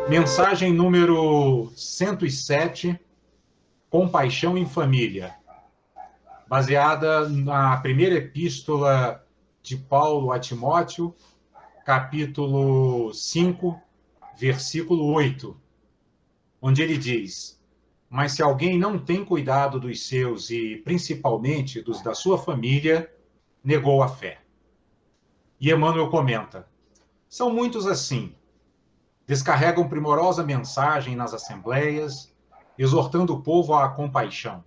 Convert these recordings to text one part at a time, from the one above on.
Mensagem número 107, Compaixão em Família, baseada na primeira epístola de Paulo a Timóteo, capítulo 5, versículo 8, onde ele diz: mas se alguém não tem cuidado dos seus e principalmente dos da sua família, negou a fé. E Emmanuel comenta: são muitos assim. Descarregam primorosa mensagem nas assembleias, exortando o povo à compaixão.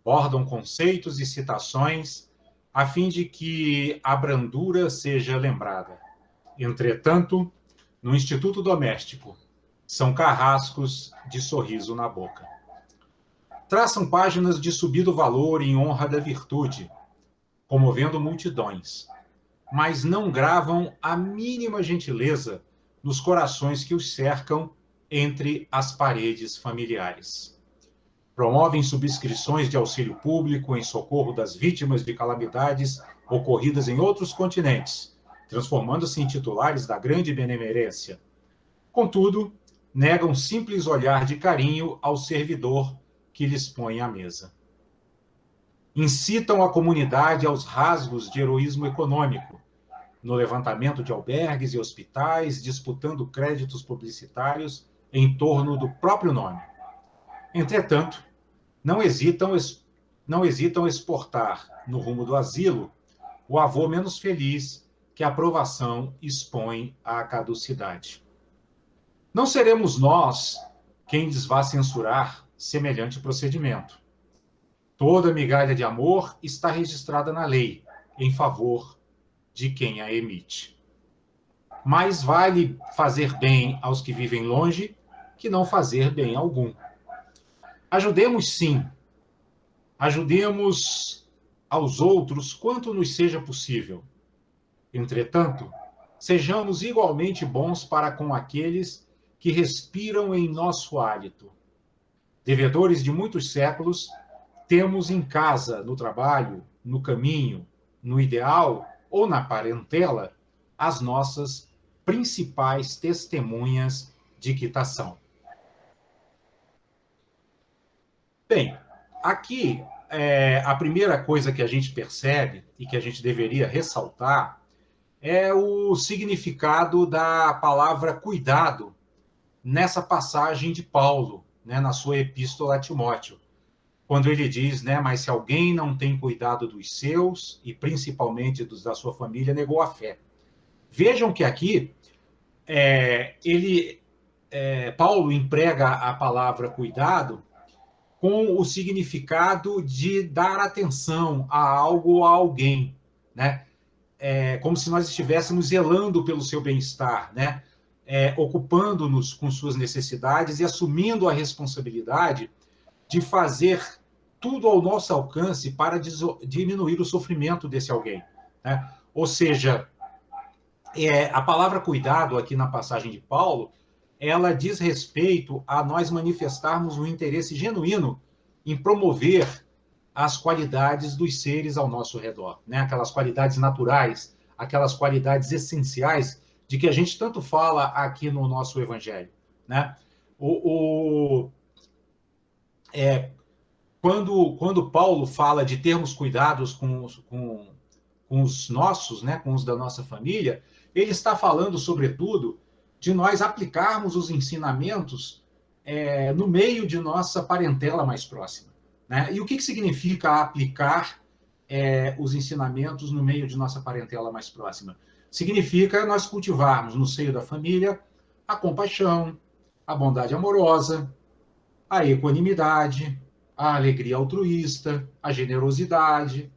Bordam conceitos e citações, a fim de que a brandura seja lembrada. Entretanto, no instituto doméstico, são carrascos de sorriso na boca. Traçam páginas de subido valor em honra da virtude, comovendo multidões, mas não gravam a mínima gentileza nos corações que os cercam entre as paredes familiares. Promovem subscrições de auxílio público em socorro das vítimas de calamidades ocorridas em outros continentes, transformando-se em titulares da grande benemerência. Contudo, negam simples olhar de carinho ao servidor que lhes põe à mesa. Incitam a comunidade aos rasgos de heroísmo econômico, no levantamento de albergues e hospitais, disputando créditos publicitários em torno do próprio nome. Entretanto, não hesitam exportar, no rumo do asilo, o avô menos feliz que a aprovação expõe à caducidade. Não seremos nós quem lhes vá censurar semelhante procedimento. Toda migalha de amor está registrada na lei, em favor de quem a emite. Mais vale fazer bem aos que vivem longe que não fazer bem algum. Ajudemos, sim. Ajudemos aos outros quanto nos seja possível. Entretanto, sejamos igualmente bons para com aqueles que respiram em nosso hálito. Devedores de muitos séculos, temos em casa, no trabalho, no caminho, no ideal ou na parentela, as nossas principais testemunhas de quitação. Bem, aqui a primeira coisa que a gente percebe e que a gente deveria ressaltar é o significado da palavra cuidado nessa passagem de Paulo, né, na sua epístola a Timóteo, quando ele diz, né, mas se alguém não tem cuidado dos seus, e principalmente dos da sua família, negou a fé. Vejam que aqui, Paulo emprega a palavra cuidado com o significado de dar atenção a algo ou a alguém, né? Como se nós estivéssemos zelando pelo seu bem-estar, né? Ocupando-nos com suas necessidades e assumindo a responsabilidade de fazer tudo ao nosso alcance para diminuir o sofrimento desse alguém, né? Ou seja, a palavra cuidado aqui na passagem de Paulo, ela diz respeito a nós manifestarmos um interesse genuíno em promover as qualidades dos seres ao nosso redor, né? Aquelas qualidades naturais, aquelas qualidades essenciais de que a gente tanto fala aqui no nosso Evangelho, né? Quando Paulo fala de termos cuidados com os nossos, né, com os da nossa família, ele está falando, sobretudo, de nós aplicarmos os ensinamentos no meio de nossa parentela mais próxima, né? E o que significa aplicar os ensinamentos no meio de nossa parentela mais próxima? Significa nós cultivarmos no seio da família a compaixão, a bondade amorosa, a equanimidade, a alegria altruísta, a generosidade,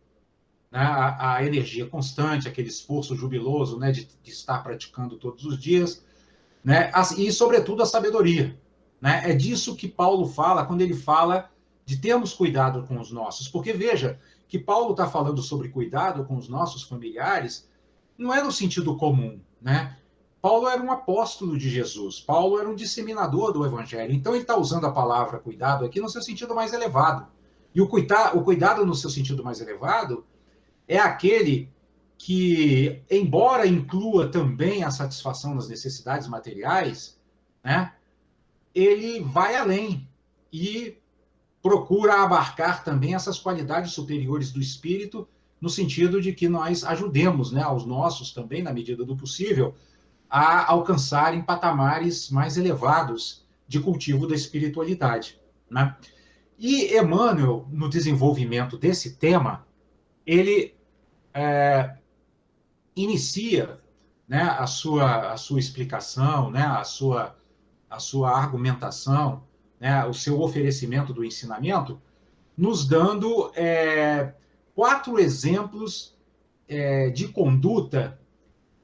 né, a energia constante, aquele esforço jubiloso, né, de estar praticando todos os dias, né, e, sobretudo, a sabedoria. Né? É disso que Paulo fala quando ele fala de termos cuidado com os nossos. Porque, veja, que Paulo está falando sobre cuidado com os nossos familiares não é no sentido comum, né? Paulo era um apóstolo de Jesus, Paulo era um disseminador do evangelho, então ele está usando a palavra cuidado aqui no seu sentido mais elevado. E o cuidado no seu sentido mais elevado é aquele que, embora inclua também a satisfação das necessidades materiais, né, ele vai além e procura abarcar também essas qualidades superiores do espírito, no sentido de que nós ajudemos, né, aos nossos também, na medida do possível, a alcançarem patamares mais elevados de cultivo da espiritualidade, né? E Emmanuel, no desenvolvimento desse tema, ele inicia, né, a sua explicação, né, a sua argumentação, né, o seu oferecimento do ensinamento, nos dando 4 exemplos de conduta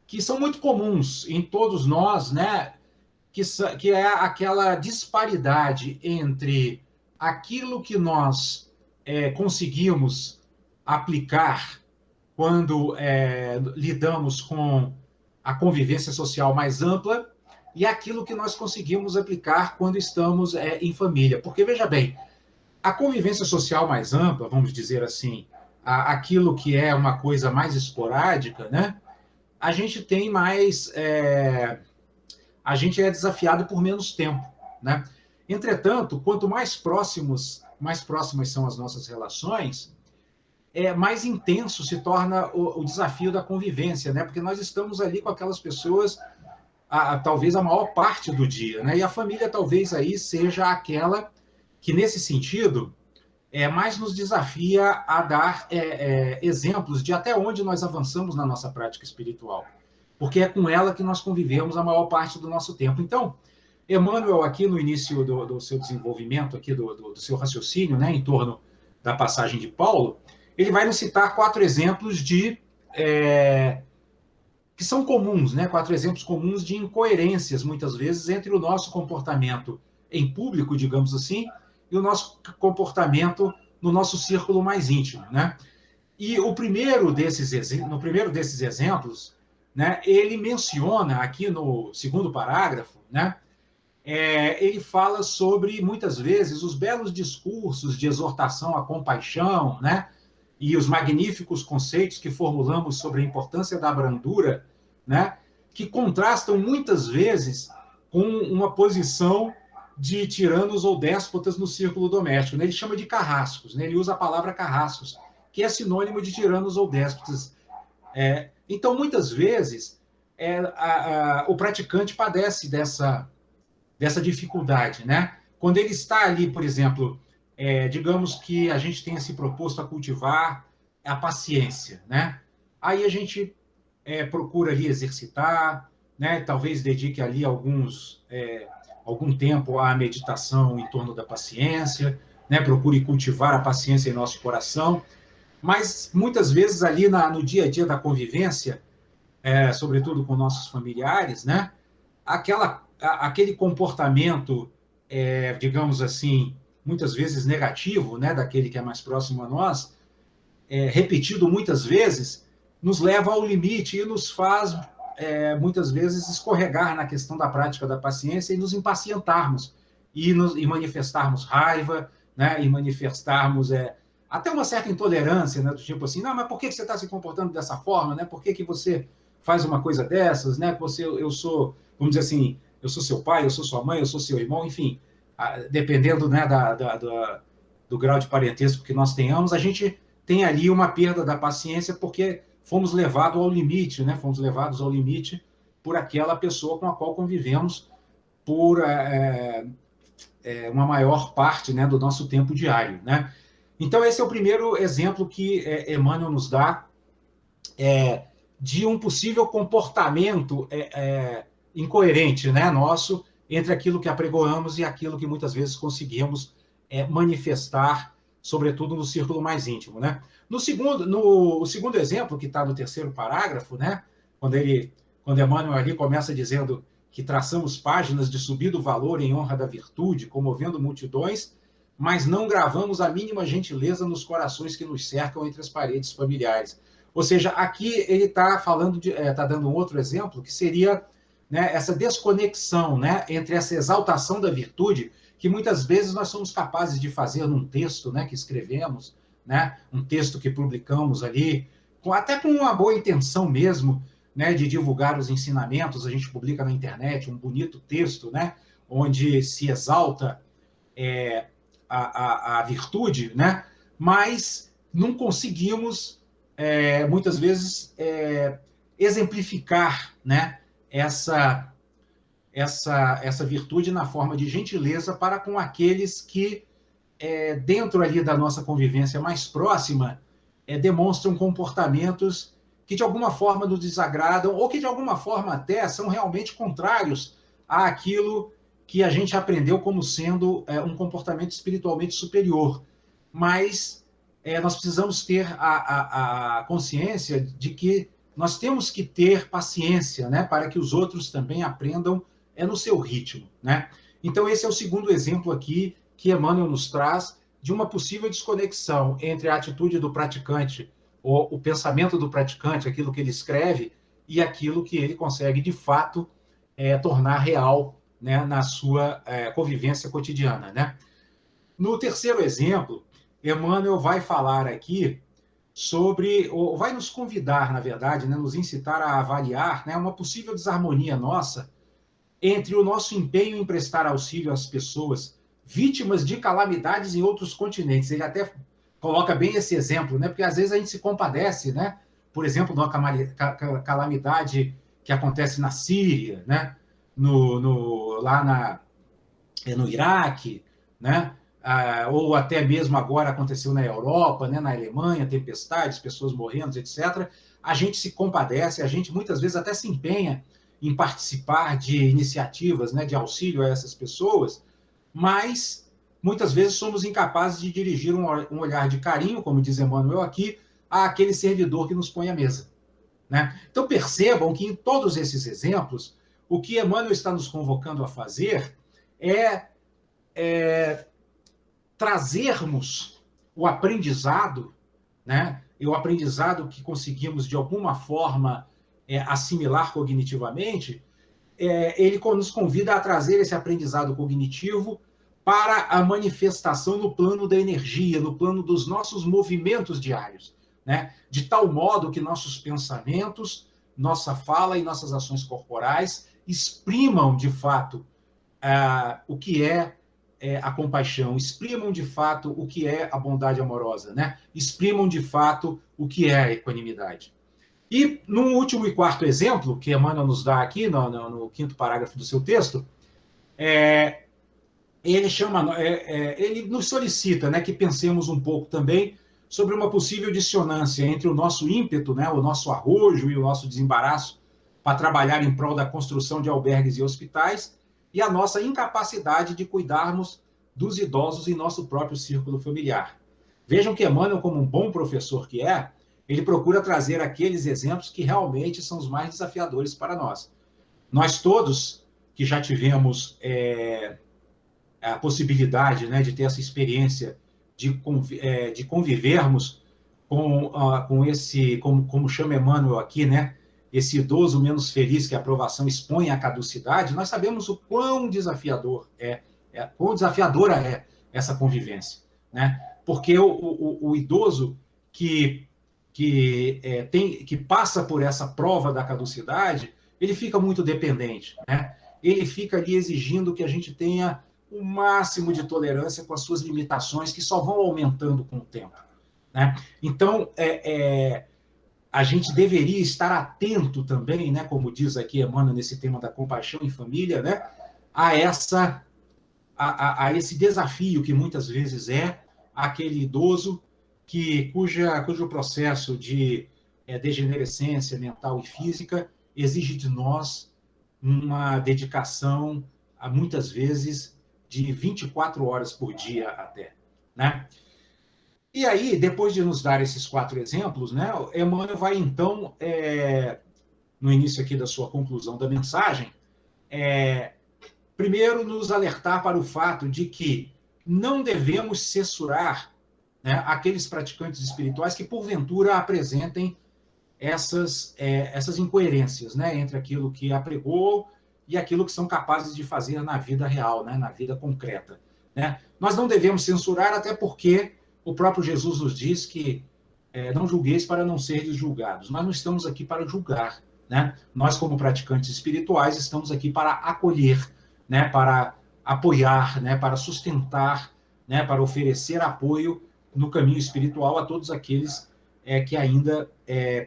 que são muito comuns em todos nós, né, que é aquela disparidade entre aquilo que nós conseguimos aplicar quando lidamos com a convivência social mais ampla e aquilo que nós conseguimos aplicar quando estamos em família. Porque, veja bem, a convivência social mais ampla, vamos dizer assim, aquilo que é uma coisa mais esporádica, né? A gente tem mais... a gente é desafiado por menos tempo, né? Entretanto, quanto mais próximas são as nossas relações, mais intenso se torna o desafio da convivência, né? Porque nós estamos ali com aquelas pessoas talvez a maior parte do dia, né? E a família talvez aí seja aquela que, nesse sentido, mais nos desafia a dar exemplos de até onde nós avançamos na nossa prática espiritual, porque é com ela que nós convivemos a maior parte do nosso tempo. Então, Emmanuel, aqui no início do seu desenvolvimento, aqui do seu raciocínio, né, em torno da passagem de Paulo, ele vai nos citar 4 exemplos que são comuns, né, 4 exemplos comuns de incoerências, muitas vezes, entre o nosso comportamento em público, digamos assim, e o nosso comportamento no nosso círculo mais íntimo, né? E no primeiro desses exemplos, né, ele menciona aqui no 2º parágrafo, né, ele fala sobre, muitas vezes, os belos discursos de exortação à compaixão, né, e os magníficos conceitos que formulamos sobre a importância da brandura, né, que contrastam muitas vezes com uma posição de tiranos ou déspotas no círculo doméstico, né? Ele chama de carrascos, né? Ele usa a palavra carrascos, que é sinônimo de tiranos ou déspotas. Então, muitas vezes, o praticante padece dessa dificuldade, né? Quando ele está ali, por exemplo, digamos que a gente tenha se proposto a cultivar a paciência, né? Aí a gente procura ali exercitar, né? Talvez dedique ali algum tempo à meditação em torno da paciência, né? Procure cultivar a paciência em nosso coração, mas muitas vezes ali no dia a dia da convivência, sobretudo com nossos familiares, né? Aquele comportamento, digamos assim, muitas vezes negativo, né? Daquele que é mais próximo a nós, repetido muitas vezes, nos leva ao limite e nos faz, muitas vezes, escorregar na questão da prática da paciência e nos impacientarmos, e manifestarmos raiva, né, e manifestarmos até uma certa intolerância, né, do tipo assim, não, mas por que você está se comportando dessa forma, né? Por que você faz uma coisa dessas, né? Eu sou, vamos dizer assim, eu sou seu pai, eu sou sua mãe, eu sou seu irmão, enfim, dependendo, né, do grau de parentesco que nós tenhamos, a gente tem ali uma perda da paciência porque fomos levados ao limite, né? Fomos levados ao limite por aquela pessoa com a qual convivemos por uma maior parte, né, do nosso tempo diário, né? Então, esse é o primeiro exemplo que Emmanuel nos dá de um possível comportamento incoerente, né, nosso, entre aquilo que apregoamos e aquilo que muitas vezes conseguimos manifestar, sobretudo no círculo mais íntimo, né? O segundo exemplo, que está no 3º parágrafo, né, quando Emmanuel ali começa dizendo que traçamos páginas de subido valor em honra da virtude, comovendo multidões, mas não gravamos a mínima gentileza nos corações que nos cercam entre as paredes familiares. Ou seja, aqui ele está falando está dando um outro exemplo, que seria, né, essa desconexão, né, entre essa exaltação da virtude, que muitas vezes nós somos capazes de fazer num texto, né, que escrevemos, né, um texto que publicamos ali, até com uma boa intenção mesmo, né, de divulgar os ensinamentos, a gente publica na internet um bonito texto, né, onde se exalta a virtude, né? Mas não conseguimos, muitas vezes, exemplificar, né, essa virtude na forma de gentileza para com aqueles que, dentro ali da nossa convivência mais próxima, demonstram comportamentos que de alguma forma nos desagradam ou que de alguma forma até são realmente contrários àquilo que a gente aprendeu como sendo um comportamento espiritualmente superior. Mas nós precisamos ter a consciência de que nós temos que ter paciência, né, para que os outros também aprendam no seu ritmo, né? Então, esse é o segundo exemplo aqui que Emmanuel nos traz de uma possível desconexão entre a atitude do praticante, o pensamento do praticante, aquilo que ele escreve, e aquilo que ele consegue, de fato, tornar real, né, na sua convivência cotidiana, né? No terceiro exemplo, Emmanuel vai falar aqui sobre, ou vai nos convidar, na verdade, né, nos incitar a avaliar, né, uma possível desarmonia nossa entre o nosso empenho em prestar auxílio às pessoas vítimas de calamidades em outros continentes. Ele até coloca bem esse exemplo, né, porque às vezes a gente se compadece, né, por exemplo, de uma calamidade que acontece na Síria, né, lá no Iraque, né, ou até mesmo agora aconteceu na Europa, né, na Alemanha, tempestades, pessoas morrendo, etc. A gente se compadece, a gente muitas vezes até se empenha em participar de iniciativas, né, de auxílio a essas pessoas, mas muitas vezes somos incapazes de dirigir um olhar de carinho, como diz Emmanuel aqui, àquele servidor que nos põe à mesa, né? Então percebam que em todos esses exemplos, o que Emmanuel está nos convocando a fazer é trazermos o aprendizado, né? E o aprendizado que conseguimos, de alguma forma, assimilar cognitivamente, ele nos convida a trazer esse aprendizado cognitivo para a manifestação no plano da energia, no plano dos nossos movimentos diários, né? De tal modo que nossos pensamentos, nossa fala e nossas ações corporais exprimam, de fato, o que é a compaixão, exprimam de fato o que é a bondade amorosa, né? Exprimam de fato o que é a equanimidade. E no último e quarto exemplo, que Emmanuel nos dá aqui, no quinto parágrafo do seu texto, ele nos solicita, né, que pensemos um pouco também sobre uma possível dissonância entre o nosso ímpeto, né, o nosso arrojo e o nosso desembaraço para trabalhar em prol da construção de albergues e hospitais, e a nossa incapacidade de cuidarmos dos idosos em nosso próprio círculo familiar. Vejam que Emmanuel, como um bom professor que ele procura trazer aqueles exemplos que realmente são os mais desafiadores para nós. Nós todos que já tivemos a possibilidade, né, de ter essa experiência de convivermos com esse, como chama Emmanuel aqui, né, esse idoso menos feliz que a aprovação expõe à caducidade, nós sabemos o quão quão desafiadora é essa convivência, né? Porque o idoso que passa por essa prova da caducidade, ele fica muito dependente, né? Ele fica ali exigindo que a gente tenha o máximo de tolerância com as suas limitações, que só vão aumentando com o tempo, né? Então, a gente deveria estar atento também, né, como diz aqui Emmanuel nesse tema da compaixão em família, né, a esse desafio que muitas vezes aquele idoso cujo processo de degenerescência mental e física exige de nós uma dedicação, muitas vezes, de 24 horas por dia até, né? E aí, depois de nos dar esses 4 exemplos, né, Emmanuel vai, então, no início aqui da sua conclusão da mensagem, primeiro nos alertar para o fato de que não devemos censurar, né, aqueles praticantes espirituais que, porventura, apresentem essas incoerências, né, entre aquilo que apregou e aquilo que são capazes de fazer na vida real, né, na vida concreta, né? Nós não devemos censurar, até porque o próprio Jesus nos diz que não julgueis para não seres julgados. Nós não estamos aqui para julgar, né? Nós, como praticantes espirituais, estamos aqui para acolher, né? Para apoiar, né, para sustentar, né, para oferecer apoio no caminho espiritual a todos aqueles que ainda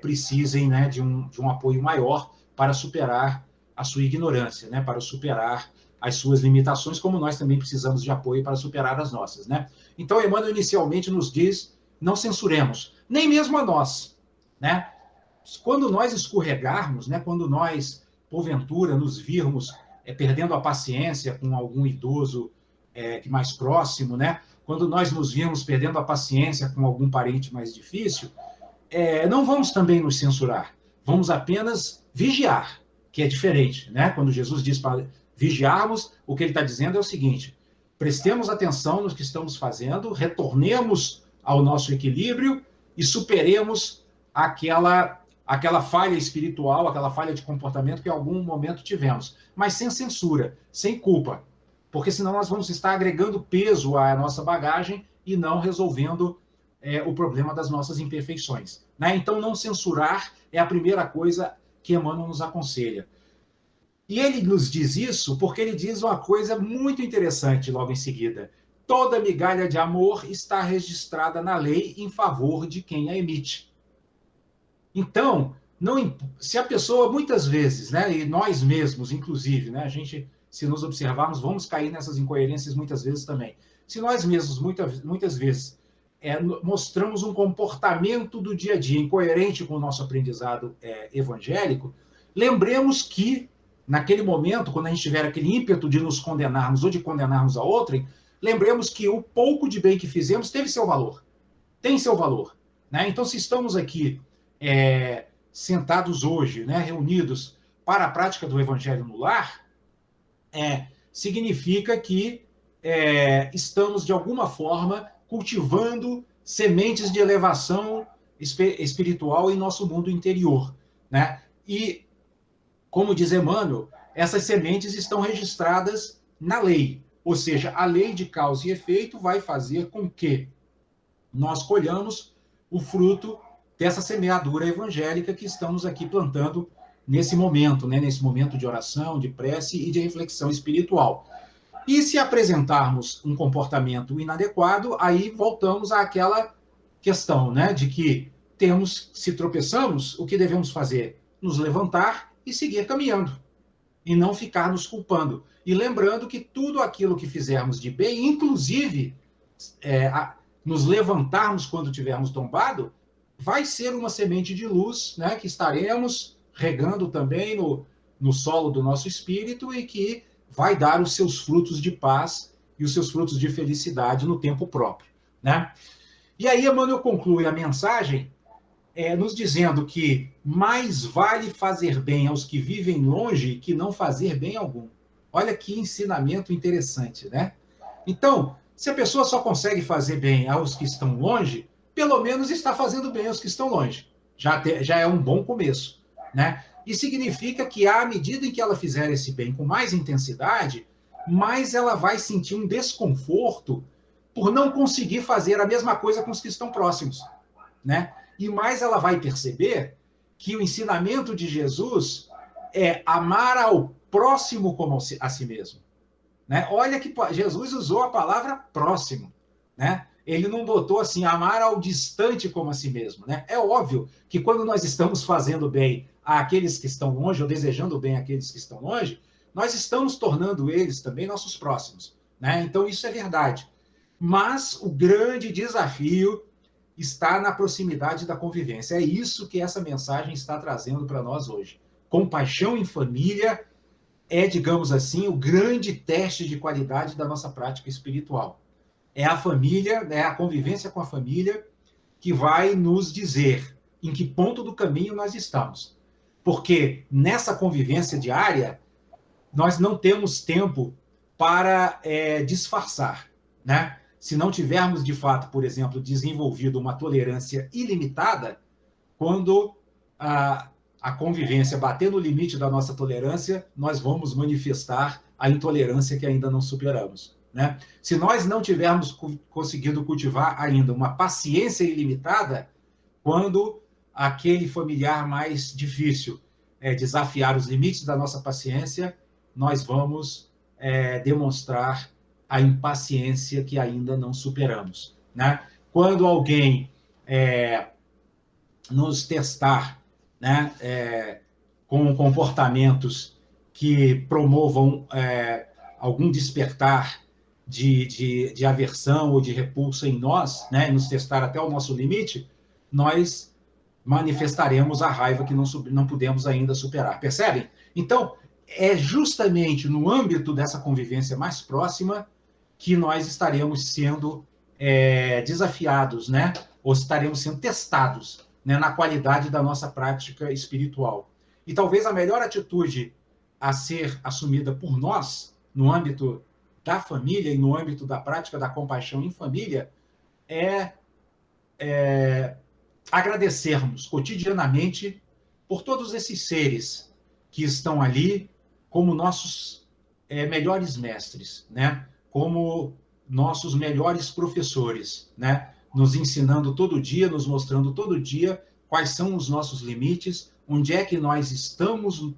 precisem, né, de um apoio maior para superar a sua ignorância, né, para superar as suas limitações, como nós também precisamos de apoio para superar as nossas, né? Então, Emmanuel inicialmente nos diz: não censuremos, nem mesmo a nós, né? Quando nós escorregarmos, né, quando nós, porventura, nos virmos perdendo a paciência com algum idoso mais próximo, né? Quando nós nos virmos perdendo a paciência com algum parente mais difícil, não vamos também nos censurar, vamos apenas vigiar, que é diferente, né? Quando Jesus diz para vigiarmos, o que ele está dizendo é o seguinte: prestemos atenção no que estamos fazendo, retornemos ao nosso equilíbrio e superemos aquela falha espiritual, aquela falha de comportamento que em algum momento tivemos, mas sem censura, sem culpa, porque senão nós vamos estar agregando peso à nossa bagagem e não resolvendo o problema das nossas imperfeições, né? Então, não censurar é a primeira coisa que Emmanuel nos aconselha. E ele nos diz isso porque ele diz uma coisa muito interessante logo em seguida: toda migalha de amor está registrada na lei em favor de quem a emite. Então, se a pessoa muitas vezes, né, e nós mesmos, inclusive, né, a gente, se nos observarmos, vamos cair nessas incoerências muitas vezes também. Se nós mesmos, muitas vezes, mostramos um comportamento do dia a dia incoerente com o nosso aprendizado evangélico, lembremos que, naquele momento, quando a gente tiver aquele ímpeto de nos condenarmos ou de condenarmos a outrem, lembremos que o pouco de bem que fizemos teve seu valor, tem seu valor, né? Então, se estamos aqui sentados hoje, né, reunidos para a prática do Evangelho no lar, significa que estamos, de alguma forma, cultivando sementes de elevação espiritual em nosso mundo interior, né? E, como diz Emmanuel, essas sementes estão registradas na lei, ou seja, a lei de causa e efeito vai fazer com que nós colhamos o fruto dessa semeadura evangélica que estamos aqui plantando nesse momento, né? Nesse momento de oração, de prece e de reflexão espiritual. E se apresentarmos um comportamento inadequado, aí voltamos àquela questão, né, de que se tropeçamos, o que devemos fazer? Nos levantar e seguir caminhando, e não ficar nos culpando. E lembrando que tudo aquilo que fizermos de bem, inclusive nos levantarmos quando tivermos tombado, vai ser uma semente de luz, né, que estaremos regando também no solo do nosso espírito e que vai dar os seus frutos de paz e os seus frutos de felicidade no tempo próprio, né? E aí Emmanuel conclui a mensagem nos dizendo que mais vale fazer bem aos que vivem longe que não fazer bem algum. Olha que ensinamento interessante, né? Então, se a pessoa só consegue fazer bem aos que estão longe, pelo menos está fazendo bem aos que estão longe. Já é um bom começo, né? E significa que, à medida em que ela fizer esse bem com mais intensidade, mais ela vai sentir um desconforto por não conseguir fazer a mesma coisa com os que estão próximos, né? E mais ela vai perceber que o ensinamento de Jesus é amar ao próximo como a si mesmo, né? Olha que Jesus usou a palavra próximo, né? Ele não botou assim, amar ao distante como a si mesmo, né? É óbvio que quando nós estamos fazendo bem àqueles que estão longe, ou desejando bem àqueles que estão longe, nós estamos tornando eles também nossos próximos, né? Então isso é verdade. Mas o grande desafio está na proximidade da convivência. É isso que essa mensagem está trazendo para nós hoje. Compaixão em família é, digamos assim, o grande teste de qualidade da nossa prática espiritual. É a família, é a convivência com a família que vai nos dizer em que ponto do caminho nós estamos. Porque nessa convivência diária, nós não temos tempo para disfarçar, né? Se não tivermos, de fato, por exemplo, desenvolvido uma tolerância ilimitada, quando a convivência bater no limite da nossa tolerância, nós vamos manifestar a intolerância que ainda não superamos, né? Se nós não tivermos conseguido cultivar ainda uma paciência ilimitada, quando aquele familiar mais difícil desafiar os limites da nossa paciência, nós vamos demonstrar a impaciência que ainda não superamos, né? Quando alguém nos testar, né, com comportamentos que promovam algum despertar de aversão ou de repulsa em nós, né, nos testar até o nosso limite, nós manifestaremos a raiva que não pudemos ainda superar. Percebem? Então, é justamente no âmbito dessa convivência mais próxima que nós estaremos sendo desafiados, né? Ou estaremos sendo testados, né, na qualidade da nossa prática espiritual. E talvez a melhor atitude a ser assumida por nós, no âmbito da família e no âmbito da prática da compaixão em família, é agradecermos cotidianamente por todos esses seres que estão ali como nossos melhores mestres, né? Como nossos melhores professores, né? Nos ensinando todo dia, nos mostrando todo dia quais são os nossos limites, onde é que nós estamos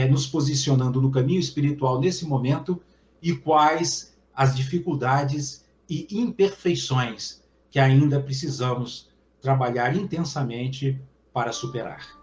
nos posicionando no caminho espiritual nesse momento e quais as dificuldades e imperfeições que ainda precisamos trabalhar intensamente para superar.